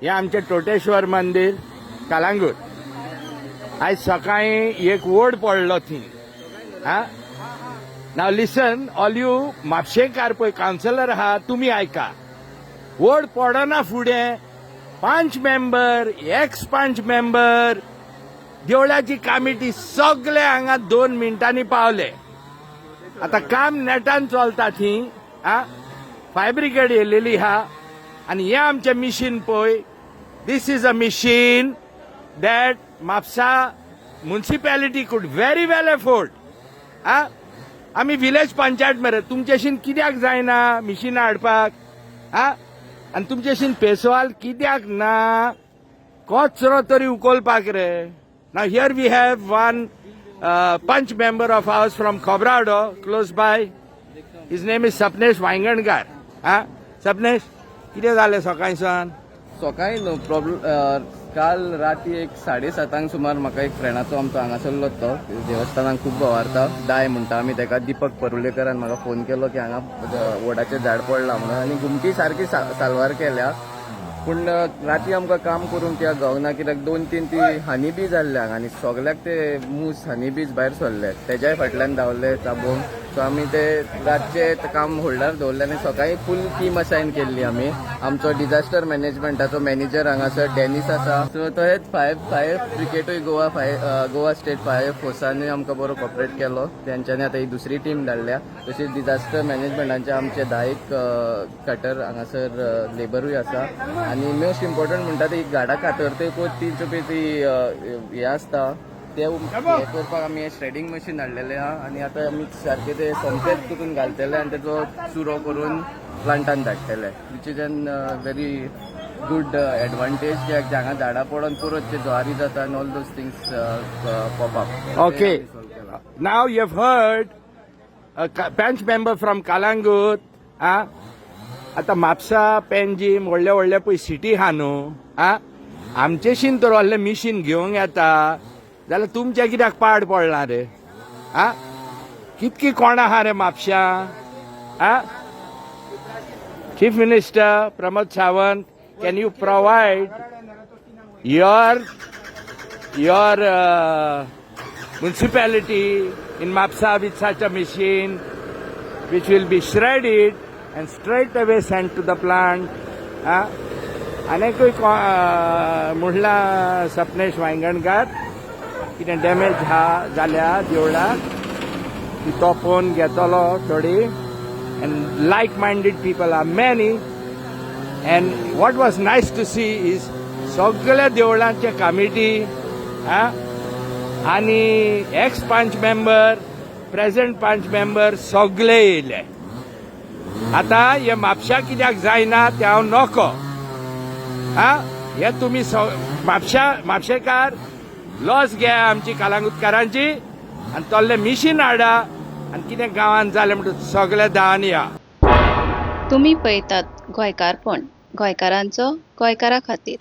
हे आमचे टोटेश्वर मंदिर कलंगूट। आज सकाळी एक वोड पडलो थी। नाव लिसन ऑल यू म्हापशेकार पळय कावन्सिलर आहा तुमी आयका। वोड पडना फुडें 5 मेंबर एक्स 5 मेंबर देवळाची कमिटी सगळे हांगा 2 मिनटांनी पावले। आता काम नेटान चलता थी। फायर ब्रिगेड येयलेली आहा आनी हे आमचे मिशीन पळय this is a machine that Mhapsa municipality could very well afford. आमी विलेज पंचायत मरे तुमचेशीन कित्याक जायना मिशीन हाडपाक? आनी तुमचेशीन पेसवाल कित्याक ना? कचरो तरी उखलपाक रे। Now here we have one panch member of ours from Khobrado close by. His name is Sapnesh Wayangankar. Sapnesh कितें जालें सकाळीसान? सकाळी न्हू प्रॉब्लम काल राती एक 7:30 सुमार म्हाका एक फ्रेंडाचो आमचो हांगासरलो तो देवस्थानाक खूब भोंवारता दाय म्हणटा आमी तेका दीपक परुलेकरान म्हाका फोन केलो की हांगा वडाचें झाड पडलां म्हणून आनी घुमटी सारकी साल्वार केल्या। पूण राती आमकां काम करूंक कित्याक गावना कित्याक 2-3 ती हनी बी जाल्ल्या आनी सगल्याक ते मूस हनी बीज भायर सरले तेज्याय फाटल्यान धांवले चाबून। सो आमी ते रातचे काम होल्डार दवरले आनी सकाळी फूल टीम असायन केल्ली आमी। आमचो डिझास्टर मॅनेजमेंटाचो मॅनेजर हांगासर डेनीस आसा। सो तो हेच फायर ब्रिगेडूय गोवा स्टेट फायर फोर्सानूय आमकां बरो कॉपरेट केलो। तेंच्यांनी आतां ही दुसरी टीम धाडल्या। तशीच डिझास्टर मॅनेजमेंटाचे आमचे 10 कटर हांगासर लेबरूय आसा। आनी मोस्ट इम्पॉर्टंट म्हणटा ती गाडा कातरते ती चुपी ती हे आसता ते करपाक आमी श्रेडिंग मशीन हाडलेले आहा आनी आतां आमी सारके ते सोमतेच तितून घालतले आनी तेचो चुरो करून प्लांटान धाडटले which is an very good advantage कित्याक हांगा झाडां पडोन परत ते ज्वारी जाता आनी all those things pop up. Okay now you have heard पंच मेंबर फ्रॉम कलंगूट। आता म्हापसा पेंजीम व्हडले व्हडले पळय सिटी आहा न्हू। आमचेशीन तर व्हडले मिशीन घेवंक येता जाल्यार तुमचे कित्याक पाड पडला रे? कितकी कोण आहा रे म्हापशा? Chief minister Pramod Sawant can you provide your municipality in Mapsa with such a machine which will be shredded and straight away sent to the plant? अनेकूय म्हणला सपनेश वांयगणकार कितें डॅमेज हा जाल्या देवळाक ती तो पळोवन घेतलो थोडी and like-minded people are many and what was nice to see is सगळ्या देवळांचे कमिटी आणि एक्स 5 मेंबर प्रेझेंट 5 मेंबर सगळे येयले। आता हे म्हापशा कित्याक जायना ते हांव नोको। हे तुमी म्हापशेकार लॉस घ्या आमची कलंगूटकारांची आनी तोल्ले मिशीन हाडा आनी कितें गांवांत जालें म्हणटा सगळे धांवन या। तुम्ही पळयतात गोंयकारपण गोंयकारांचो गोंयकारा खातीर।